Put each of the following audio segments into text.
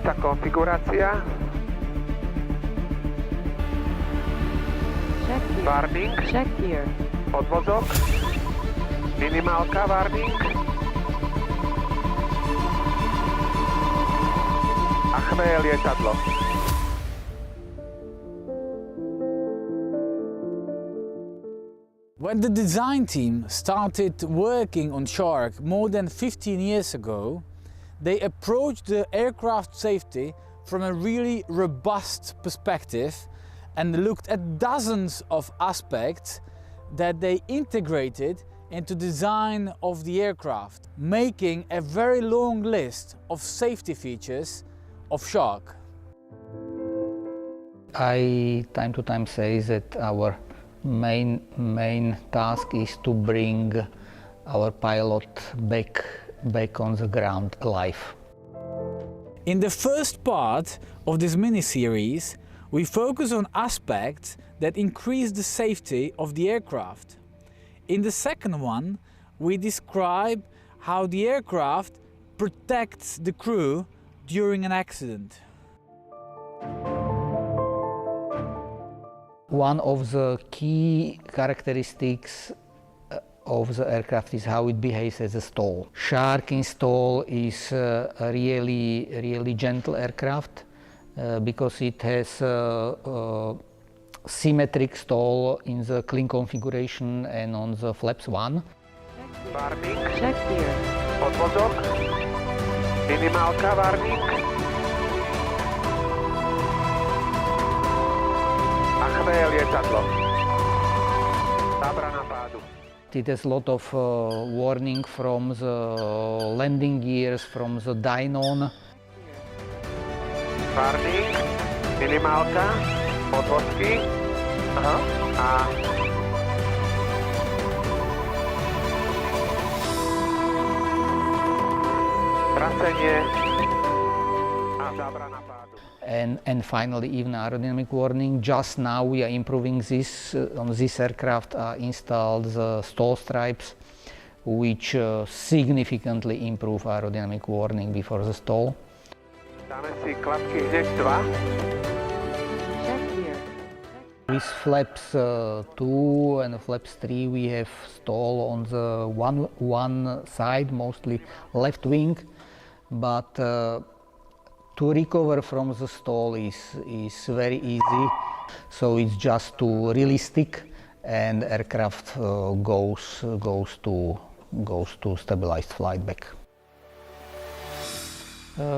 Istá konfigurácia. Check gear. Warning. Check gear. Odvozok. Minimálka, warning. A chveje lietadlo. When the design team started working on Shark more than 15 years ago, they approached the aircraft safety from a really robust perspective and looked at dozens of aspects that they integrated into design of the aircraft, making a very long list of safety features of Shark. I time to time say that our main task is to bring our pilot back on the ground alive. In the first part of this mini-series, we focus on aspects that increase the safety of the aircraft. In the second one, we describe how the aircraft protects the crew during an accident. One of the key characteristics of the aircraft is how it behaves as a stall. Shark in stall is a really gentle aircraft because it has a symmetric stall in the clean configuration and on the flaps 1. Warning. Check gear. Odvozok. Minimálka, warning. A chveje lietadlo. Zábrana pádu. It has a lot of warning from the landing gears, from the dynon. Warning. Minimálka. Odvozky. Aha. A trasenie a zábrana pádu. And finally, even aerodynamic warning. Just now we are improving this. On this aircraft are installed the stall stripes, which significantly improve aerodynamic warning before the stall. Dáme si klapky hneď dva. Check gear. With flaps 2 and flaps 3 we have stall on the one side, mostly left wing, but to recover from the stall is very easy. So it's just to really stick and aircraft goes to stabilized flight back.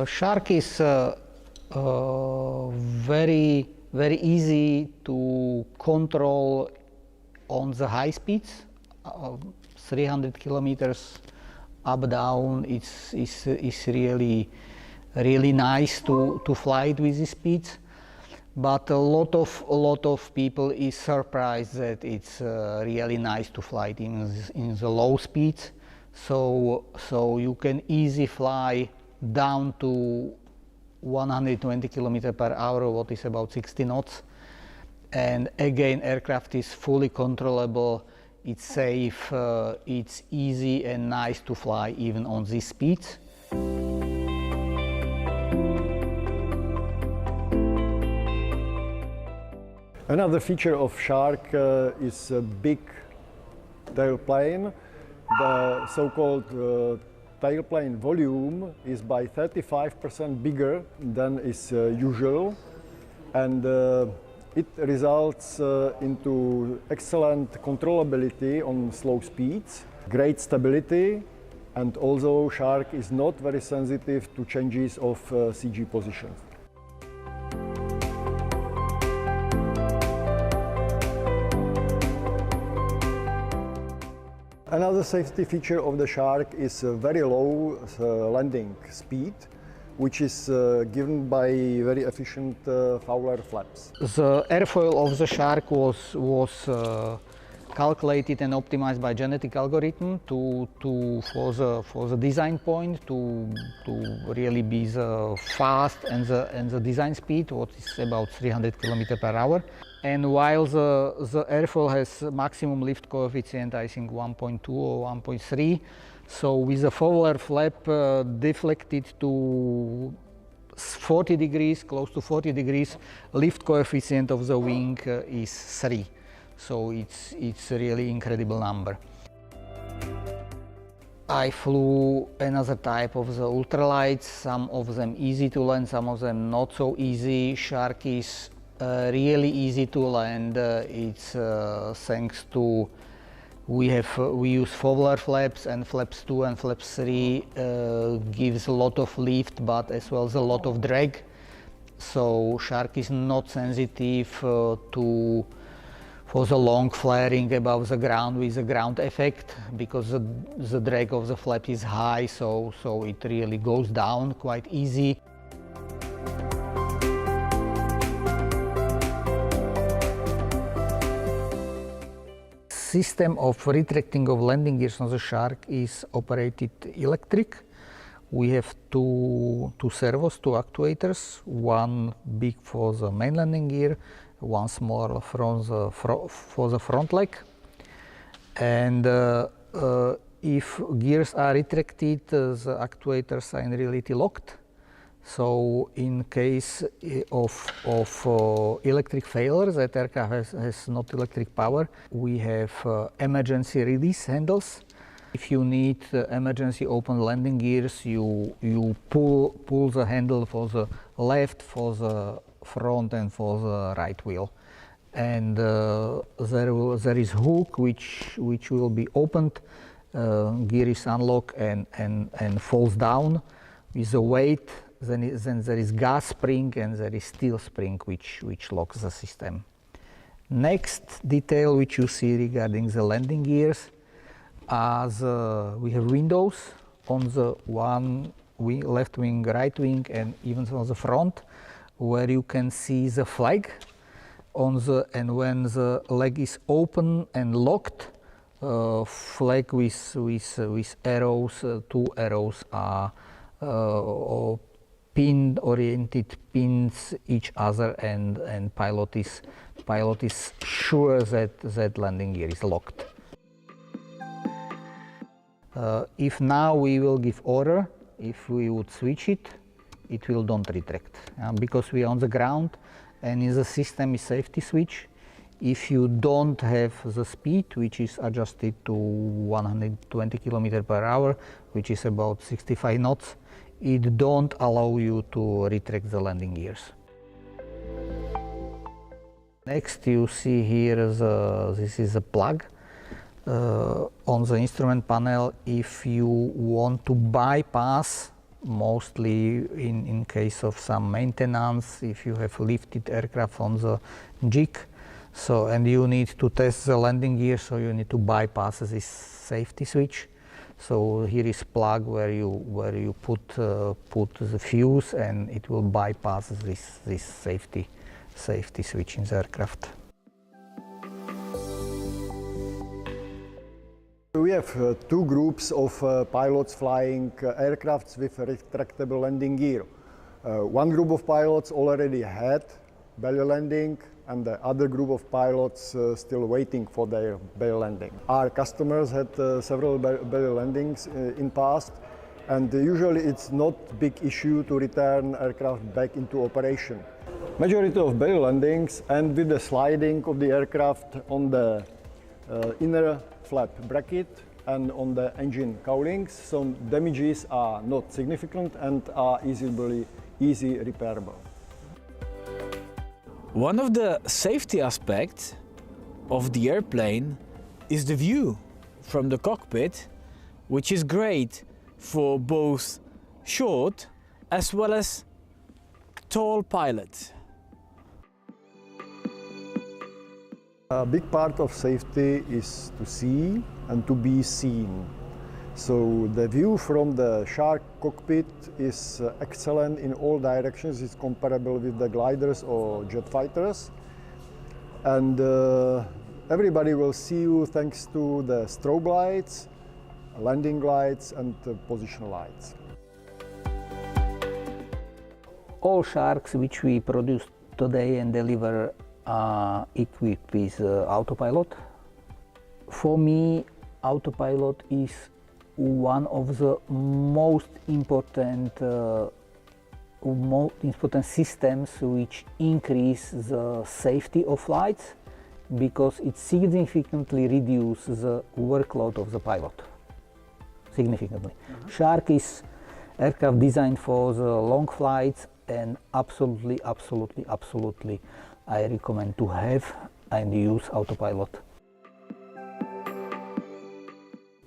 Shark is very easy to control on the high speeds. 300 kilometers up down is really nice to fly it with these speeds. But a lot of people is surprised that it's really nice to fly it in the low speeds. So you can easily fly down to 120 km per hour, what is about 60 knots. And again, aircraft is fully controllable, it's safe, it's easy and nice to fly even on these speeds. Another feature of Shark is a big tailplane. The so-called tailplane volume is by 35% bigger than is usual, and it results into excellent controllability on slow speeds, great stability, and also Shark is not very sensitive to changes of CG positions. Another safety feature of the Shark is a very low landing speed, which is given by very efficient Fowler flaps. The airfoil of the Shark was calculated and optimized by genetic algorithm for the design point to really be the fast and the design speed, what is about 300 km per hour. And while the airfoil has maximum lift coefficient, I think 1.2 or 1.3, so with the Fowler flap deflected to 40 degrees, close to 40 degrees, lift coefficient of the wing is 3. So it's a really incredible number. I flew another type of the ultralights, some of them easy to land, some of them not so easy. Shark is really easy to land. It's thanks to we use Fowler flaps, and flaps 2 and flaps 3 gives a lot of lift, but as well as a lot of drag. So Shark is not sensitive for the long flaring above the ground with the ground effect, because the drag of the flap is high, so it really goes down quite easy. System of retracting of landing gears on the Shark is operated electric. We have two servos, two actuators, one big for the main landing gear, one small for the front leg. And if gears are retracted, the actuators are in reality locked. So in case of electric failure, that aircraft has not electric power, we have emergency release handles. If you need emergency open landing gears, you pull the handle for the left, for the front and for the right wheel. And there is hook which will be opened, gear is unlocked and falls down with the weight. Then there is gas spring and there is steel spring which locks the system. Next detail which you see regarding the landing gears, we have windows on the left wing, right wing, and even on the front, where you can see the flag and when the leg is open and locked, flag with arrows, 2 arrows are oriented pins each other, and pilot is sure that landing gear is locked. If now we will give order, if we would switch it, it will don't retract, because we are on the ground, and in the system is safety switch. If you don't have the speed, which is adjusted to 120 km/h, which is about 65 knots, it don't allow you to retract the landing gears. Next you see here this is a plug on the instrument panel. If you want to bypass, mostly in case of some maintenance, if you have lifted aircraft on the jig, and you need to test the landing gear, so you need to bypass this safety switch. So here is plug where you put the fuse, and it will bypass this safety switch in the aircraft. We have 2 groups of pilots flying aircrafts with retractable landing gear. One group of pilots already had belly landing, and the other group of pilots still waiting for their belly landing. Our customers had several belly landings in past, and usually it's not big issue to return aircraft back into operation. Majority of belly landings end with the sliding of the aircraft on the inner flap bracket and on the engine cowlings, so damages are not significant and are easy repairable. One of the safety aspects of the airplane is the view from the cockpit, which is great for both short as well as tall pilots. A big part of safety is to see and to be seen. So the view from the Shark cockpit is excellent in all directions. It's comparable with the gliders or jet fighters. And everybody will see you thanks to the strobe lights, landing lights and position lights. All Sharks which we produce today and deliver are equipped with autopilot. For me, autopilot is one of the most important most important systems which increase the safety of flights because it significantly reduces the workload of the pilot. Significantly. Shark is aircraft designed for the long flights, and absolutely I recommend to have and use autopilot.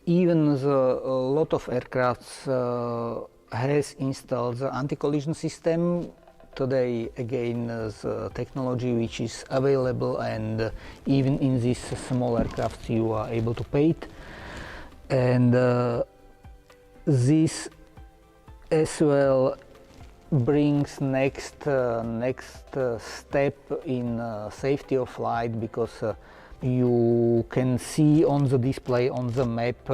Even a lot of aircrafts has installed the anti-collision system. Today again the technology which is available, and even in these small aircrafts you are able to pay it. And this as well brings next step in safety of flight, because you can see on the display on the map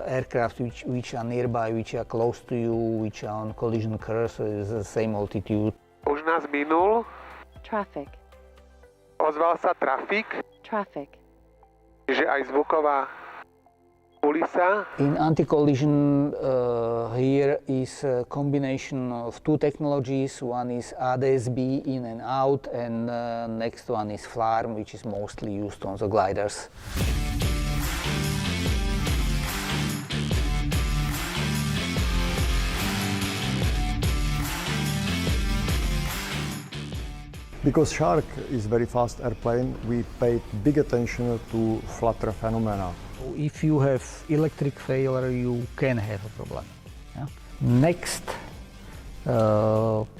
aircraft which are nearby, which are close to you, which are on collision course with the same altitude. Už nás minul, Traffic. ozval sa trafik, Traffic. že aj zvuková kulisa. In anti-collision here is a combination of two technologies. One is ADS-B in and out, and next one is FLARM, which is mostly used on the gliders. Because Shark is very fast airplane, we paid big attention to flutter phenomena. If you have electric failure, you can have a problem. Yeah? Next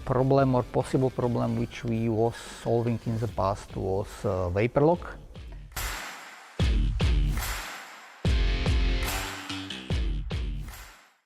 problem or possible problem which we was solving in the past was vapor lock.